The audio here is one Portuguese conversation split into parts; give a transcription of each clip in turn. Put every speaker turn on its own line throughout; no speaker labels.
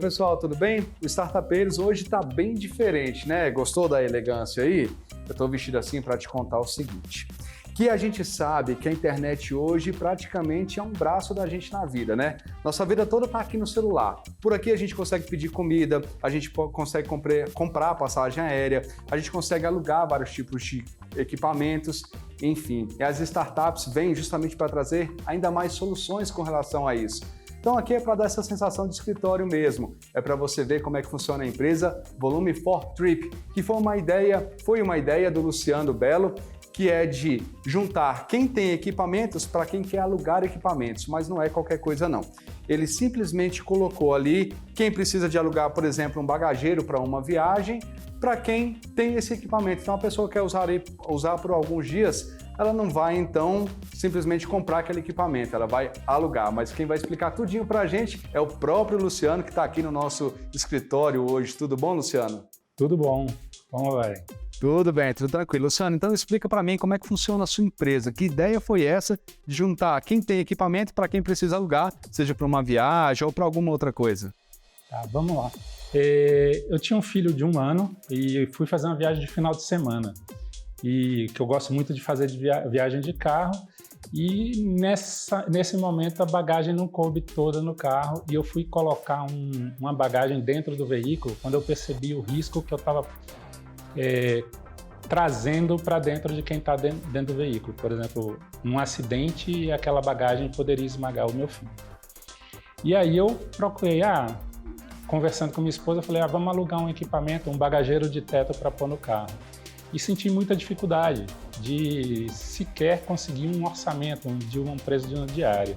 Oi pessoal, tudo bem? O Startupeiros hoje está bem diferente, né? Gostou da elegância aí? Eu estou vestido assim para te contar o seguinte, que a gente sabe que a internet hoje praticamente é um braço da gente na vida, né? Nossa vida toda está aqui no celular. Por aqui a gente consegue pedir comida, a gente consegue comprar passagem aérea, a gente consegue alugar vários tipos de equipamentos, enfim. E as startups vêm justamente para trazer ainda mais soluções com relação a isso. Então aqui é para dar essa sensação de escritório mesmo, é para você ver como é que funciona a empresa Volume 4 Trip, que foi uma ideia do Luciano Belo, que é de juntar quem tem equipamentos para quem quer alugar equipamentos, mas não é qualquer coisa não. Ele simplesmente colocou ali quem precisa de alugar, por exemplo, um bagageiro para uma viagem, para quem tem esse equipamento. Então a pessoa quer usar por alguns dias, ela não vai então simplesmente comprar aquele equipamento, ela vai alugar. Mas quem vai explicar tudinho para a gente é o próprio Luciano, que está aqui no nosso escritório hoje. Tudo bom, Luciano?
Tudo bom. Como vai?
Tudo bem, tudo tranquilo. Luciano, então explica para mim como é que funciona a sua empresa. Que ideia foi essa de juntar quem tem equipamento para quem precisa alugar, seja para uma viagem ou para alguma outra coisa?
Tá, vamos lá. Eu tinha um filho de 1 ano e fui fazer uma viagem de final de semana. E que eu gosto muito de fazer de viagem de carro. E nesse momento a bagagem não coube toda no carro e eu fui colocar uma bagagem dentro do veículo quando eu percebi o risco que eu estava trazendo para dentro de quem está dentro do veículo. Por exemplo, um acidente e aquela bagagem poderia esmagar o meu filho. E aí eu procurei, conversando com minha esposa, eu falei, vamos alugar um equipamento, um bagageiro de teto para pôr no carro. E senti muita dificuldade de sequer conseguir um orçamento de um preço de uma diária.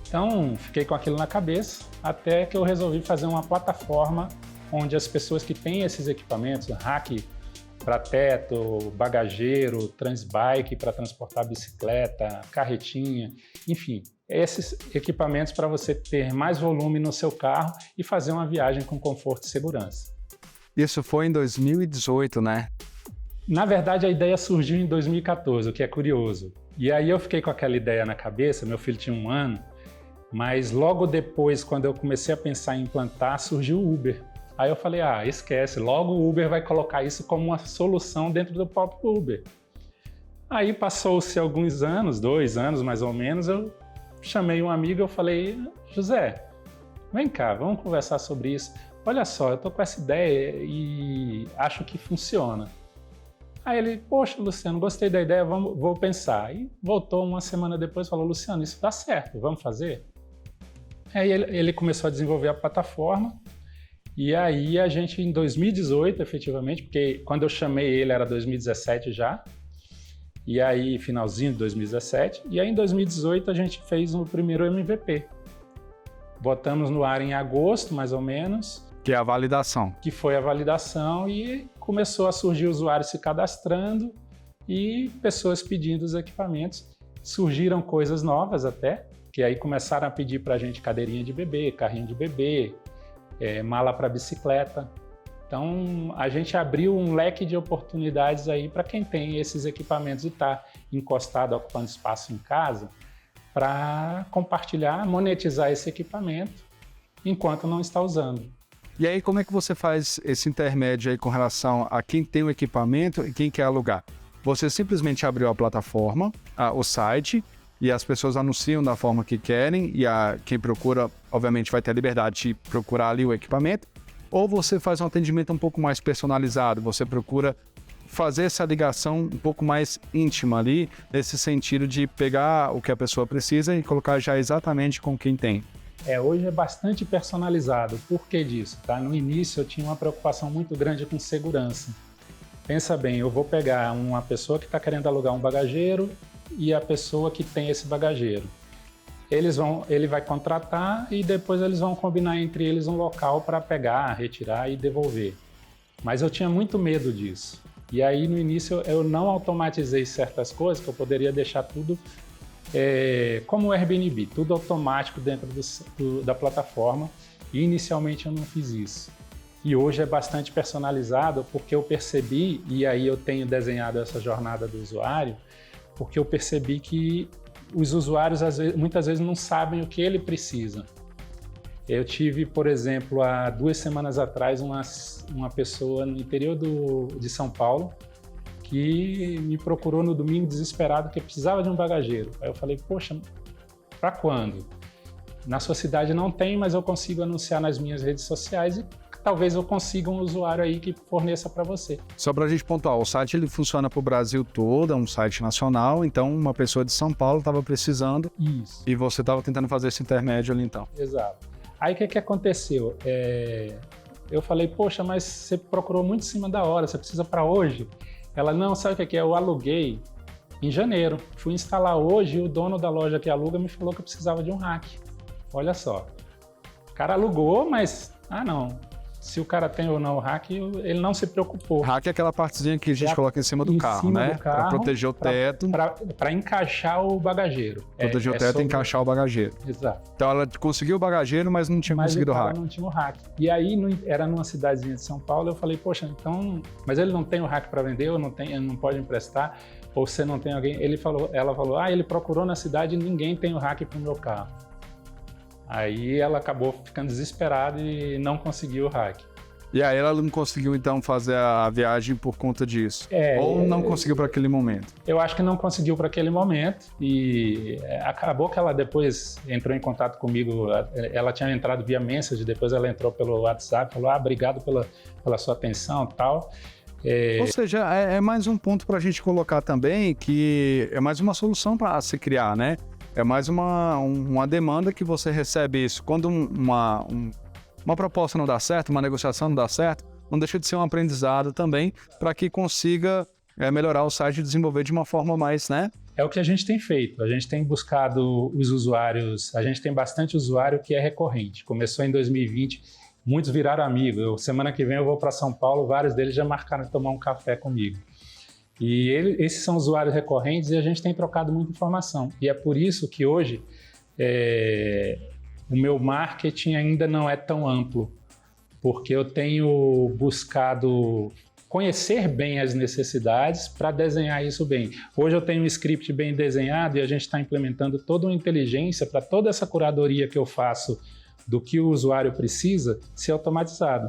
Então, fiquei com aquilo na cabeça, até que eu resolvi fazer uma plataforma onde as pessoas que têm esses equipamentos, rack para teto, bagageiro, transbike para transportar bicicleta, carretinha, enfim, esses equipamentos para você ter mais volume no seu carro e fazer uma viagem com conforto e segurança.
Isso foi em 2018, né?
Na verdade, a ideia surgiu em 2014, o que é curioso. E aí eu fiquei com aquela ideia na cabeça, meu filho tinha 1 ano, mas logo depois, quando eu comecei a pensar em implantar, surgiu o Uber. Aí eu falei, esquece, logo o Uber vai colocar isso como uma solução dentro do próprio Uber. Aí passou-se alguns anos, 2 anos mais ou menos, eu chamei um amigo e eu falei, José, vem cá, vamos conversar sobre isso. Olha só, eu tô com essa ideia e acho que funciona. Aí ele, poxa, Luciano, gostei da ideia, vou pensar. E voltou 1 semana depois e falou, Luciano, isso dá certo, vamos fazer? Aí ele começou a desenvolver a plataforma e aí a gente, em 2018, efetivamente, porque quando eu chamei ele era 2017 já, e aí finalzinho de 2017, e aí em 2018 a gente fez o primeiro MVP. Botamos no ar em agosto, mais ou menos.
Que é a validação.
Que foi a validação e começou a surgir usuários se cadastrando e pessoas pedindo os equipamentos. Surgiram coisas novas até, que aí começaram a pedir para a gente cadeirinha de bebê, carrinho de bebê, mala para bicicleta. Então a gente abriu um leque de oportunidades aí para quem tem esses equipamentos e está encostado, ocupando espaço em casa, para compartilhar, monetizar esse equipamento enquanto não está usando.
E aí, como é que você faz esse intermédio aí com relação a quem tem o equipamento e quem quer alugar? Você simplesmente abriu a plataforma, o site, e as pessoas anunciam da forma que querem, e quem procura, obviamente, vai ter a liberdade de procurar ali o equipamento, ou você faz um atendimento um pouco mais personalizado, você procura fazer essa ligação um pouco mais íntima ali, nesse sentido de pegar o que a pessoa precisa e colocar já exatamente com quem tem.
Hoje é bastante personalizado. Por que disso? No início eu tinha uma preocupação muito grande com segurança. Pensa bem, eu vou pegar uma pessoa que está querendo alugar um bagageiro e a pessoa que tem esse bagageiro. Ele vai contratar e depois eles vão combinar entre eles um local para pegar, retirar e devolver. Mas eu tinha muito medo disso. E aí no início eu não automatizei certas coisas que eu poderia deixar tudo como o Airbnb, tudo automático dentro da plataforma, e inicialmente eu não fiz isso. E hoje é bastante personalizado porque eu percebi, e aí eu tenho desenhado essa jornada do usuário, porque eu percebi que os usuários muitas vezes não sabem o que ele precisa. Eu tive, por exemplo, há 2 semanas atrás, uma pessoa no interior de São Paulo que me procurou no domingo desesperado que precisava de um bagageiro. Aí eu falei, poxa, para quando? Na sua cidade não tem, mas eu consigo anunciar nas minhas redes sociais e talvez eu consiga um usuário aí que forneça para você.
Só para a gente pontuar, o site ele funciona para o Brasil todo, é um site nacional, então uma pessoa de São Paulo estava precisando.
Isso.
E você estava tentando fazer esse intermédio ali então.
Exato. Aí o que aconteceu? Eu falei, poxa, mas você procurou muito em cima da hora, você precisa para hoje? Ela, não, sabe o que é? Eu aluguei em janeiro, fui instalar hoje e o dono da loja que aluga me falou que eu precisava de um rack. Olha só, o cara alugou, mas, não, se o cara tem ou não o rack, ele não se preocupou.
Rack é aquela partezinha que a gente coloca em cima do carro, né? Para proteger o teto.
Para encaixar o bagageiro.
Proteger o teto e encaixar o bagageiro.
Exato.
Então ela conseguiu o bagageiro, mas não tinha conseguido o rack.
Não tinha o rack. E aí era numa cidadezinha de São Paulo, eu falei, poxa, então, mas ele não tem o rack para vender, ou ele não pode emprestar, ou você não tem alguém. Ela falou, ele procurou na cidade e ninguém tem o rack para o meu carro. Aí ela acabou ficando desesperada e não conseguiu o hack.
E aí ela não conseguiu então fazer a viagem por conta disso? Ou não conseguiu para aquele momento?
Eu acho que não conseguiu para aquele momento e acabou que ela depois entrou em contato comigo, ela tinha entrado via message, depois ela entrou pelo WhatsApp, falou, obrigado pela sua atenção e tal.
Ou seja, é mais um ponto para a gente colocar também, que é mais uma solução para se criar, né? É mais uma demanda que você recebe isso. Quando uma proposta não dá certo, uma negociação não dá certo, não deixa de ser um aprendizado também para que consiga melhorar o site e desenvolver de uma forma mais, né?
É o que a gente tem feito. A gente tem buscado os usuários, a gente tem bastante usuário que é recorrente. Começou em 2020, muitos viraram amigos. Semana que vem eu vou para São Paulo, vários deles já marcaram de tomar um café comigo. E esses são usuários recorrentes e a gente tem trocado muita informação. E é por isso que hoje o meu marketing ainda não é tão amplo, porque eu tenho buscado conhecer bem as necessidades para desenhar isso bem. Hoje eu tenho um script bem desenhado e a gente está implementando toda uma inteligência para toda essa curadoria que eu faço do que o usuário precisa ser automatizado.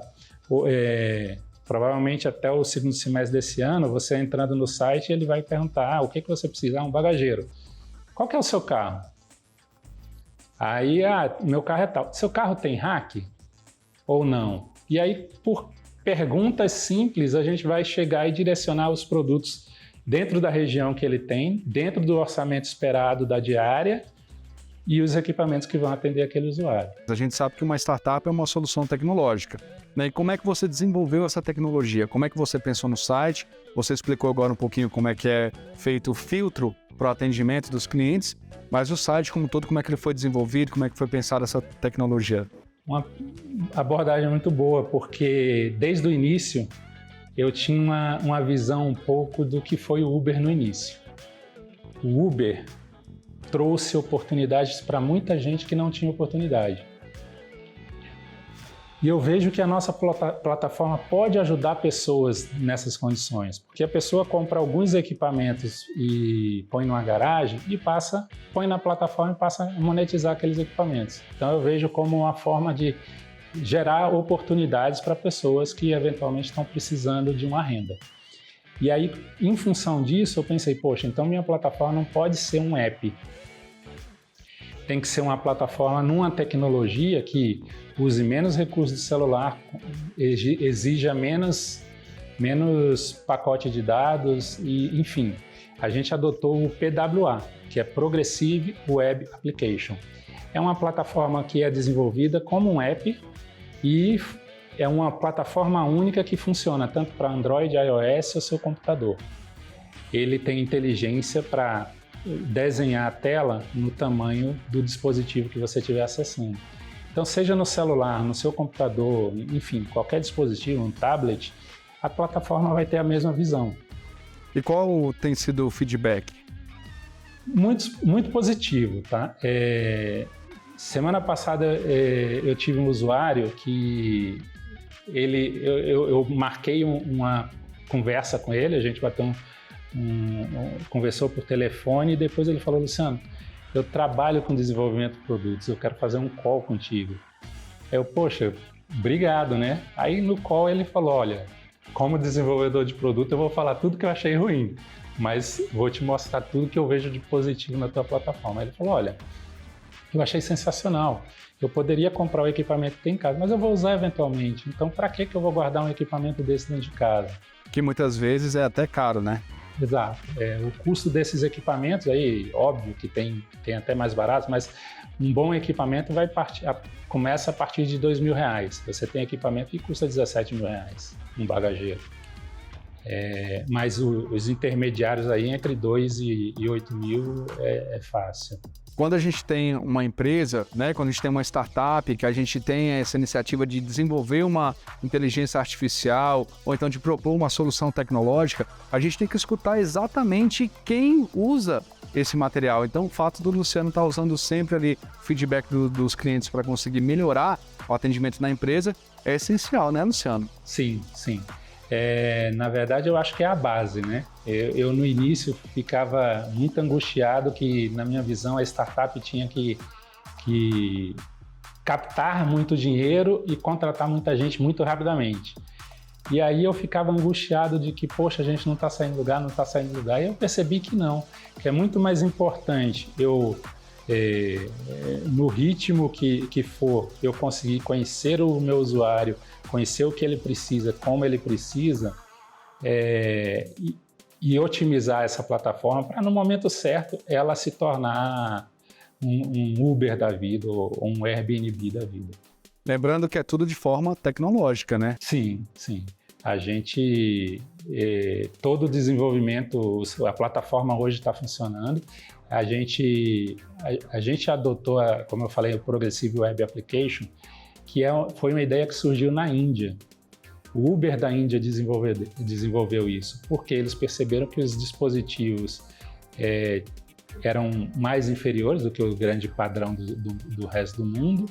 Provavelmente até o segundo semestre desse ano, você entrando no site, ele vai perguntar, o que você precisa? Um bagageiro. Qual que é o seu carro? Aí, meu carro é tal. Seu carro tem rack ou não? E aí, por perguntas simples, a gente vai chegar e direcionar os produtos dentro da região que ele tem, dentro do orçamento esperado da diária e os equipamentos que vão atender aquele usuário.
A gente sabe que uma startup é uma solução tecnológica, né? E como é que você desenvolveu essa tecnologia? Como é que você pensou no site? Você explicou agora um pouquinho como é que é feito o filtro para o atendimento dos clientes, mas o site como todo, como é que ele foi desenvolvido, como é que foi pensada essa tecnologia?
Uma abordagem muito boa, porque desde o início eu tinha uma visão um pouco do que foi o Uber no início. O Uber trouxe oportunidades para muita gente que não tinha oportunidade. E eu vejo que a nossa plataforma pode ajudar pessoas nessas condições, porque a pessoa compra alguns equipamentos e põe numa garagem e põe na plataforma e passa a monetizar aqueles equipamentos. Então eu vejo como uma forma de gerar oportunidades para pessoas que eventualmente estão precisando de uma renda. E aí, em função disso, eu pensei, poxa, então minha plataforma não pode ser um app. Tem que ser uma plataforma numa tecnologia que use menos recursos de celular, exija menos pacote de dados e, enfim, a gente adotou o PWA, que é Progressive Web Application. É uma plataforma que é desenvolvida como um app e é uma plataforma única que funciona tanto para Android, iOS ou seu computador. Ele tem inteligência para desenhar a tela no tamanho do dispositivo que você estiver acessando. Então, seja no celular, no seu computador, enfim, qualquer dispositivo, um tablet, a plataforma vai ter a mesma visão.
E qual tem sido o feedback?
Muito positivo, tá? Semana passada eu tive um usuário que eu marquei uma conversa com ele, a gente bateu conversou por telefone e depois ele falou, Luciano, eu trabalho com desenvolvimento de produtos, eu quero fazer um call contigo. Poxa, obrigado, né? Aí no call ele falou, olha, como desenvolvedor de produto eu vou falar tudo que eu achei ruim, mas vou te mostrar tudo que eu vejo de positivo na tua plataforma. Aí ele falou, olha, eu achei sensacional, eu poderia comprar o equipamento que tem em casa, mas eu vou usar eventualmente, então para que eu vou guardar um equipamento desse dentro de casa?
Que muitas vezes é até caro, né?
Exato. O custo desses equipamentos aí, óbvio que tem até mais baratos, mas um bom equipamento começa a partir de R$2.000. Você tem equipamento que custa R$17.000, um bagageiro. Mas os intermediários aí entre 2 e 8 mil é fácil.
Quando a gente tem uma empresa, né, quando a gente tem uma startup, que a gente tem essa iniciativa de desenvolver uma inteligência artificial ou então de propor uma solução tecnológica, a gente tem que escutar exatamente quem usa esse material. Então, o fato do Luciano estar usando sempre ali o feedback dos clientes para conseguir melhorar o atendimento na empresa é essencial, né, Luciano?
Sim, sim. Na verdade, eu acho que é a base, né? Eu no início ficava muito angustiado que, na minha visão, a startup tinha que captar muito dinheiro e contratar muita gente muito rapidamente. E aí eu ficava angustiado de que, poxa, a gente não está saindo do lugar, não está saindo do lugar. E eu percebi que não, que é muito mais importante no ritmo que for, eu conseguir conhecer o meu usuário, conhecer o que ele precisa, como ele precisa, e otimizar essa plataforma para, no momento certo, ela se tornar um Uber da vida ou um Airbnb da vida.
Lembrando que é tudo de forma tecnológica, né?
Sim, sim. A gente, todo o desenvolvimento, a plataforma hoje está funcionando. A gente adotou, como eu falei, o Progressive Web Application, que foi uma ideia que surgiu na Índia. O Uber da Índia desenvolveu isso, porque eles perceberam que os dispositivos eram mais inferiores do que o grande padrão do resto do mundo,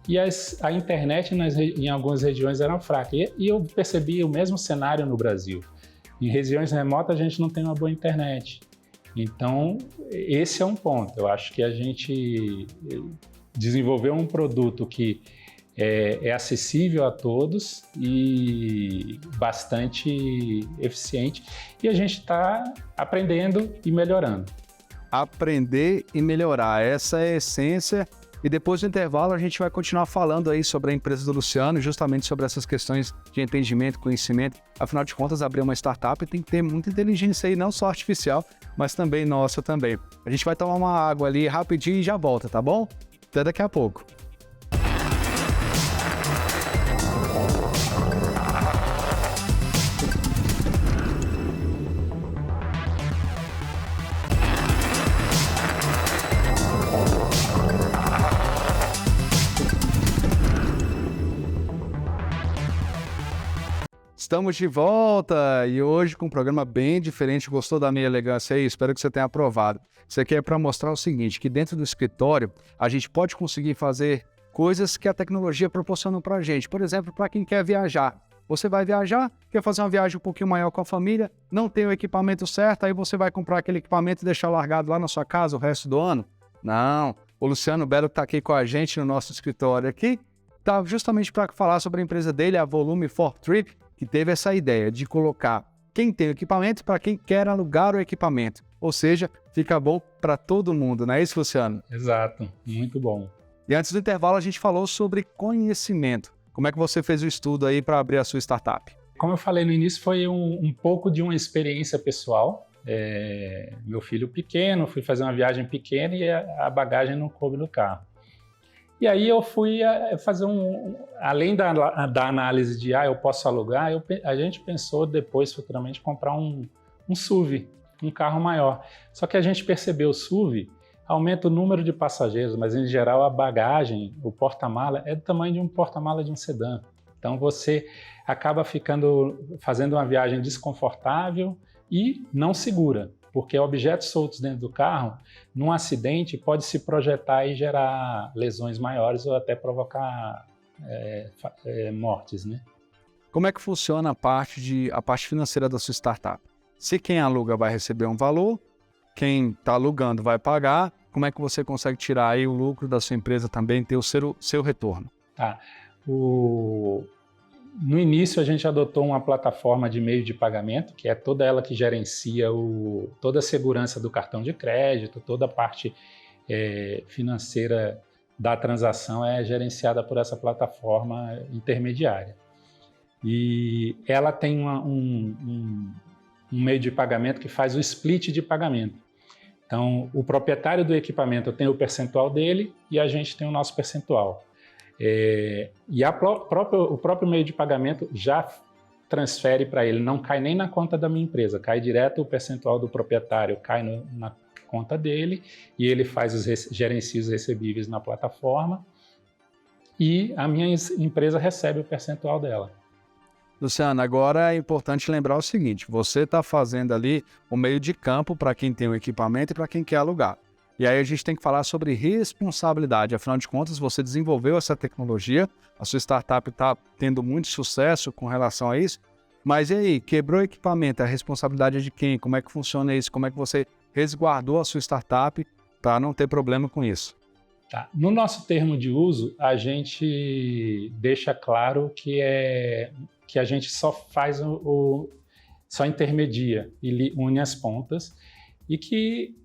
e a internet em algumas regiões era fraca. E eu percebi o mesmo cenário no Brasil. Em regiões remotas a gente não tem uma boa internet. Então, esse é um ponto. Eu acho que a gente desenvolveu um produto que é acessível a todos e bastante eficiente, e a gente está aprendendo e melhorando.
Aprender e melhorar, essa é a essência. E depois do intervalo a gente vai continuar falando aí sobre a empresa do Luciano, justamente sobre essas questões de entendimento, conhecimento. Afinal de contas, abrir uma startup tem que ter muita inteligência aí, não só artificial, mas também nossa também. A gente vai tomar uma água ali rapidinho e já volta, tá bom? Até daqui a pouco. Estamos de volta e hoje com um programa bem diferente. Gostou da minha elegância aí? Espero que você tenha aprovado. Isso aqui é para mostrar o seguinte, que dentro do escritório a gente pode conseguir fazer coisas que a tecnologia proporciona para a gente. Por exemplo, para quem quer viajar. Você vai viajar, quer fazer uma viagem um pouquinho maior com a família, não tem o equipamento certo, aí você vai comprar aquele equipamento e deixar largado lá na sua casa o resto do ano? Não. O Luciano Belo que está aqui com a gente no nosso escritório aqui, está justamente para falar sobre a empresa dele, a Volume for Trip, que teve essa ideia de colocar quem tem o equipamento para quem quer alugar o equipamento. Ou seja, fica bom para todo mundo, não é isso, Luciano?
Exato, muito bom.
E antes do intervalo a gente falou sobre conhecimento. Como é que você fez o estudo aí para abrir a sua startup?
Como eu falei no início, foi um pouco de uma experiência pessoal. Meu filho pequeno, fui fazer uma viagem pequena e a bagagem não coube no carro. E aí eu fui fazer além da análise de eu posso alugar, a gente pensou depois, futuramente, comprar um SUV, um carro maior. Só que a gente percebeu o SUV aumenta o número de passageiros, mas em geral a bagagem, o porta-mala, é do tamanho de um porta-mala de um sedã. Então você acaba fazendo uma viagem desconfortável e não segura, porque objetos soltos dentro do carro, num acidente, pode se projetar e gerar lesões maiores ou até provocar mortes, né?
Como é que funciona a parte financeira da sua startup? Se quem aluga vai receber um valor, quem está alugando vai pagar, como é que você consegue tirar aí o lucro da sua empresa também, ter o seu retorno?
Tá. No início, a gente adotou uma plataforma de meio de pagamento, que é toda ela que gerencia toda a segurança do cartão de crédito, toda a parte financeira da transação é gerenciada por essa plataforma intermediária. E ela tem um meio de pagamento que faz o split de pagamento. Então, o proprietário do equipamento tem o percentual dele e a gente tem o nosso percentual. E o próprio meio de pagamento já transfere para ele, não cai nem na conta da minha empresa, cai direto o percentual do proprietário, cai na conta dele e ele gerencia os recebíveis na plataforma e a minha empresa recebe o percentual dela.
Luciano, agora é importante lembrar o seguinte, você está fazendo ali o meio de campo para quem tem o equipamento e para quem quer alugar. E aí a gente tem que falar sobre responsabilidade. Afinal de contas, você desenvolveu essa tecnologia, a sua startup está tendo muito sucesso com relação a isso. Mas e aí, quebrou o equipamento, a responsabilidade é de quem? Como é que funciona isso? Como é que você resguardou a sua startup para não ter problema com isso?
Tá. No nosso termo de uso, a gente deixa claro que a gente só faz só intermedia e une as pontas e que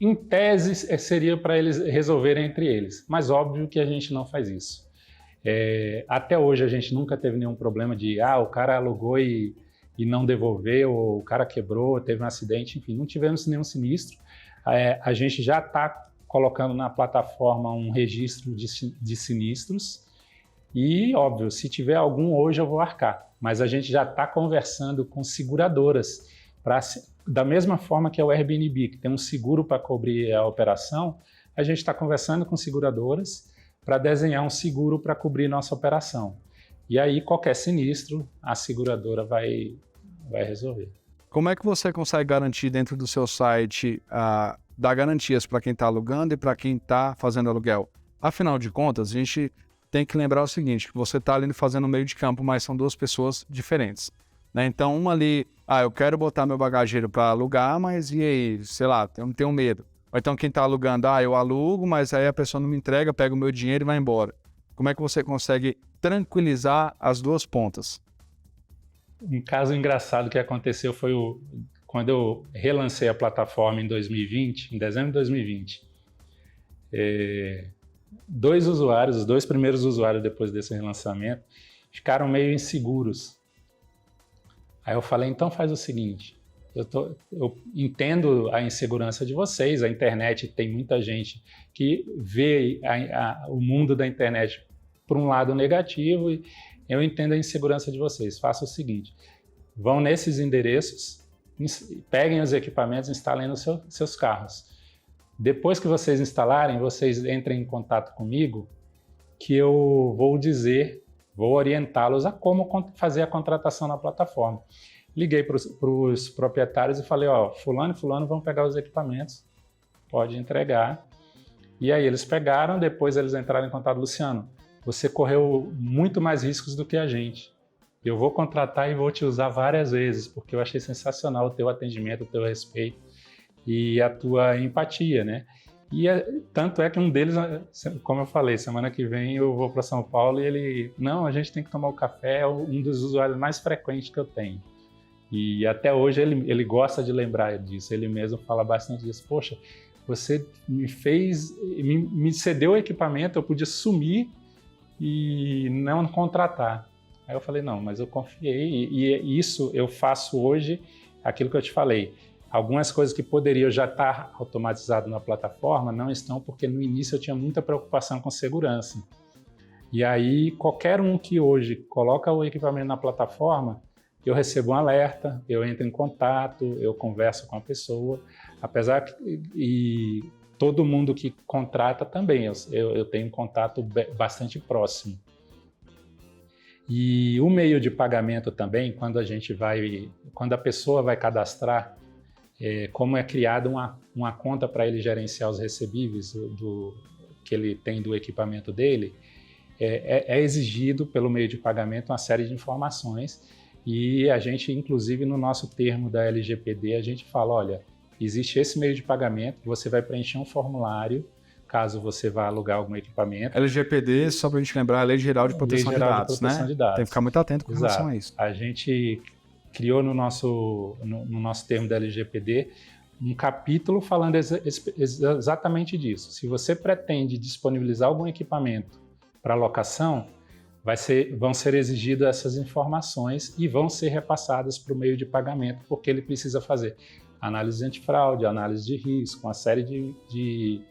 em tese seria para eles resolverem entre eles, mas óbvio que a gente não faz isso. Até hoje a gente nunca teve nenhum problema de o cara alugou e não devolveu, ou o cara quebrou, teve um acidente, enfim, não tivemos nenhum sinistro. A gente já está colocando na plataforma um registro de sinistros e, óbvio, se tiver algum hoje eu vou arcar, mas a gente já está conversando com seguradoras da mesma forma que é o Airbnb, que tem um seguro para cobrir a operação, a gente está conversando com seguradoras para desenhar um seguro para cobrir nossa operação. E aí, qualquer sinistro, a seguradora vai resolver.
Como é que você consegue garantir dentro do seu site, dar garantias para quem está alugando e para quem está fazendo aluguel? Afinal de contas, a gente tem que lembrar o seguinte, que você está ali fazendo meio de campo, mas são duas pessoas diferentes. Né? Então, uma ali, eu quero botar meu bagageiro para alugar, mas e aí, sei lá, eu tenho medo. Ou então quem está alugando, eu alugo, mas aí a pessoa não me entrega, pega o meu dinheiro e vai embora. Como é que você consegue tranquilizar as duas pontas?
Um caso engraçado que aconteceu foi quando eu relancei a plataforma em 2020, em dezembro de 2020. Os dois primeiros usuários depois desse relançamento, ficaram meio inseguros. Aí eu falei, então faz o seguinte, eu entendo a insegurança de vocês, a internet tem muita gente que vê o mundo da internet por um lado negativo e eu entendo a insegurança de vocês. Faça o seguinte, vão nesses endereços, peguem os equipamentos e instalem nos seus carros. Depois que vocês instalarem, vocês entrem em contato comigo que eu vou orientá-los a como fazer a contratação na plataforma. Liguei para os proprietários e falei, fulano e fulano vão pegar os equipamentos, pode entregar. E aí eles pegaram, depois eles entraram em contato, Luciano, você correu muito mais riscos do que a gente. Eu vou contratar e vou te usar várias vezes, porque eu achei sensacional o teu atendimento, o teu respeito e a tua empatia, né? E tanto é que um deles, como eu falei, semana que vem eu vou para São Paulo e ele, não, a gente tem que tomar o café, é um dos usuários mais frequentes que eu tenho. E até hoje ele gosta de lembrar disso, ele mesmo fala bastante disso. Poxa, você me cedeu o equipamento, eu podia sumir e não contratar. Aí eu falei, não, mas eu confiei e isso eu faço hoje, aquilo que eu te falei. Algumas coisas que poderiam já estar automatizado na plataforma não estão, porque no início eu tinha muita preocupação com segurança. E aí, qualquer um que hoje coloca o equipamento na plataforma, eu recebo um alerta, eu entro em contato, eu converso com a pessoa, apesar que todo mundo que contrata também, eu tenho um contato bastante próximo. E o meio de pagamento também, quando a pessoa vai cadastrar, como é criada uma conta para ele gerenciar os recebíveis que ele tem do equipamento dele, é exigido pelo meio de pagamento uma série de informações e a gente, inclusive no nosso termo da LGPD, a gente fala, olha, existe esse meio de pagamento, você vai preencher um formulário caso você vá alugar algum equipamento.
LGPD, só para a gente lembrar, a Lei Geral de Proteção de Dados, né?
De dados.
Tem que ficar muito atento com relação a isso.
A gente criou no nosso termo da LGPD um capítulo falando exatamente disso. Se você pretende disponibilizar algum equipamento para locação, vão ser exigidas essas informações e vão ser repassadas para o meio de pagamento, porque ele precisa fazer análise antifraude, análise de risco, uma série de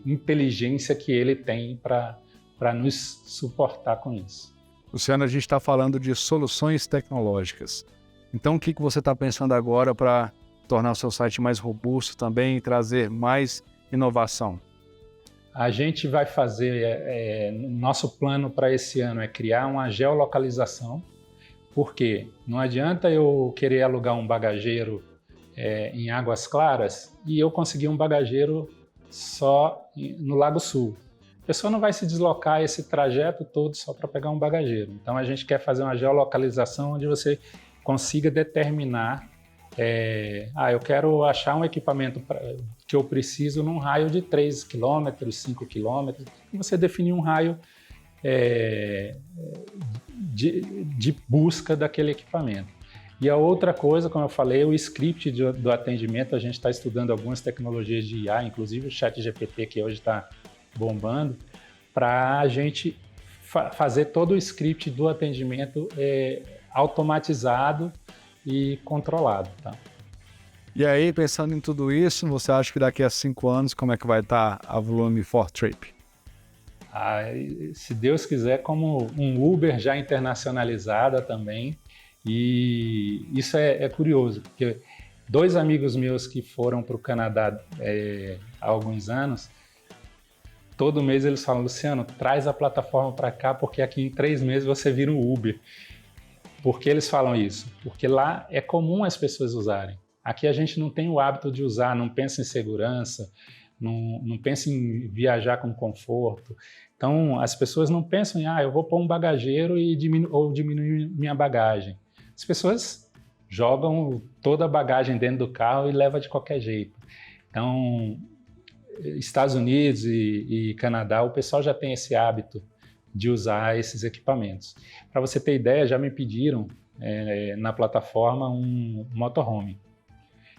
inteligência que ele tem para nos suportar com isso.
Luciano, a gente está falando de soluções tecnológicas. Então, o que você está pensando agora para tornar o seu site mais robusto também e trazer mais inovação?
A gente vai fazer, nosso plano para esse ano é criar uma geolocalização, porque não adianta eu querer alugar um bagageiro em Águas Claras e eu conseguir um bagageiro só no Lago Sul. A pessoa não vai se deslocar esse trajeto todo só para pegar um bagageiro. Então a gente quer fazer uma geolocalização onde você consiga determinar, eu quero achar um equipamento que eu preciso num raio de 3 km, 5 km, e você definir um raio de busca daquele equipamento. E a outra coisa, como eu falei, o script do atendimento, a gente está estudando algumas tecnologias de IA, inclusive o ChatGPT, que hoje está bombando, para a gente fazer todo o script do atendimento automatizado e controlado. Tá?
E aí, pensando em tudo isso, você acha que daqui a 5 anos, como é que vai estar a Volume 4 Trip?
Se Deus quiser, como um Uber já internacionalizada também. E isso é curioso, porque 2 amigos meus que foram para o Canadá há alguns anos, todo mês eles falam: Luciano, traz a plataforma para cá, porque aqui em 3 meses você vira um Uber. Por que eles falam isso? Porque lá é comum as pessoas usarem. Aqui a gente não tem o hábito de usar, não pensa em segurança, não pensa em viajar com conforto. Então, as pessoas não pensam em, eu vou pôr um bagageiro ou diminuir minha bagagem. As pessoas jogam toda a bagagem dentro do carro e levam de qualquer jeito. Então, Estados Unidos e Canadá, o pessoal já tem esse hábito de usar esses equipamentos. Para você ter ideia, já me pediram na plataforma um motorhome.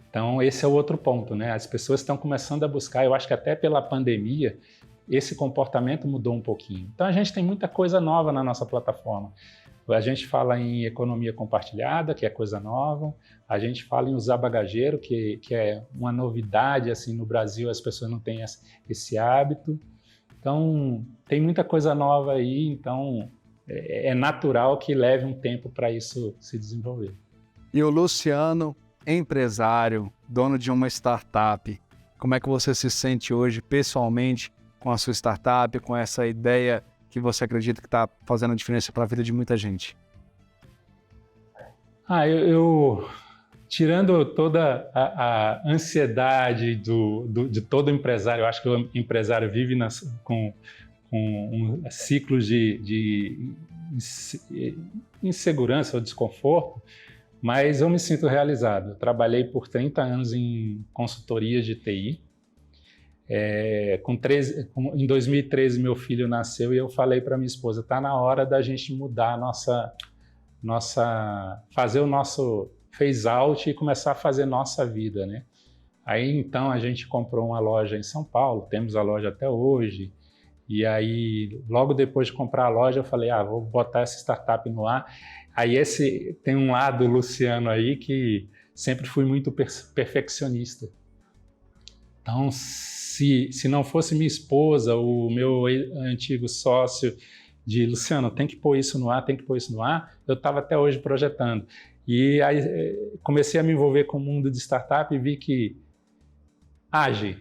Então, esse é o outro ponto, né? As pessoas estão começando a buscar, eu acho que até pela pandemia, esse comportamento mudou um pouquinho. Então, a gente tem muita coisa nova na nossa plataforma. A gente fala em economia compartilhada, que é coisa nova. A gente fala em usar bagageiro, que é uma novidade, assim, no Brasil as pessoas não têm esse hábito. Então, tem muita coisa nova aí, então é natural que leve um tempo para isso se desenvolver.
E o Luciano, empresário, dono de uma startup, como é que você se sente hoje pessoalmente com a sua startup, com essa ideia que você acredita que está fazendo a diferença para a vida de muita gente?
Tirando toda a ansiedade de todo empresário, eu acho que o empresário vive com um ciclo de insegurança ou desconforto, mas eu me sinto realizado. Eu trabalhei por 30 anos em consultorias de TI. Em 2013, meu filho nasceu e eu falei para minha esposa: está na hora da gente mudar fazer o nosso phase out e começar a fazer nossa vida, né? Aí então a gente comprou uma loja em São Paulo, temos a loja até hoje. E aí, logo depois de comprar a loja, eu falei: vou botar essa startup no ar. Aí tem um lado Luciano aí que sempre fui muito perfeccionista. Então, se não fosse minha esposa, o meu antigo sócio de Luciano, tem que pôr isso no ar, eu estava até hoje projetando. E aí comecei a me envolver com o mundo de startup e vi que age,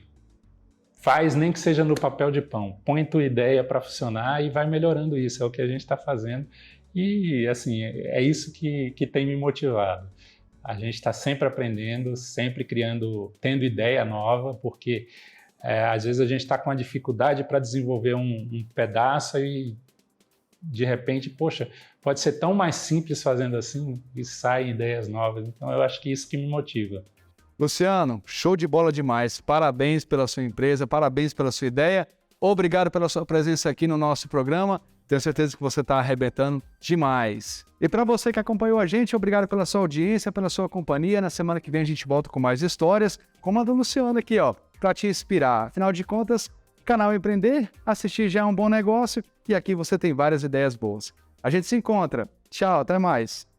faz nem que seja no papel de pão, põe tua ideia para funcionar e vai melhorando isso, é o que a gente está fazendo. E assim, é isso que tem me motivado. A gente está sempre aprendendo, sempre tendo ideia nova, porque às vezes a gente está com uma dificuldade para desenvolver um pedaço e de repente, poxa, pode ser tão mais simples fazendo assim e saem ideias novas. Então eu acho que isso que me motiva.
Luciano, show de bola demais. Parabéns pela sua empresa, parabéns pela sua ideia. Obrigado pela sua presença aqui no nosso programa. Tenho certeza que você está arrebentando demais. E para você que acompanhou a gente, obrigado pela sua audiência, pela sua companhia. Na semana que vem a gente volta com mais histórias, como a do Luciano aqui, ó, para te inspirar. Afinal de contas, canal Empreender, assistir já é um bom negócio e aqui você tem várias ideias boas. A gente se encontra. Tchau, até mais.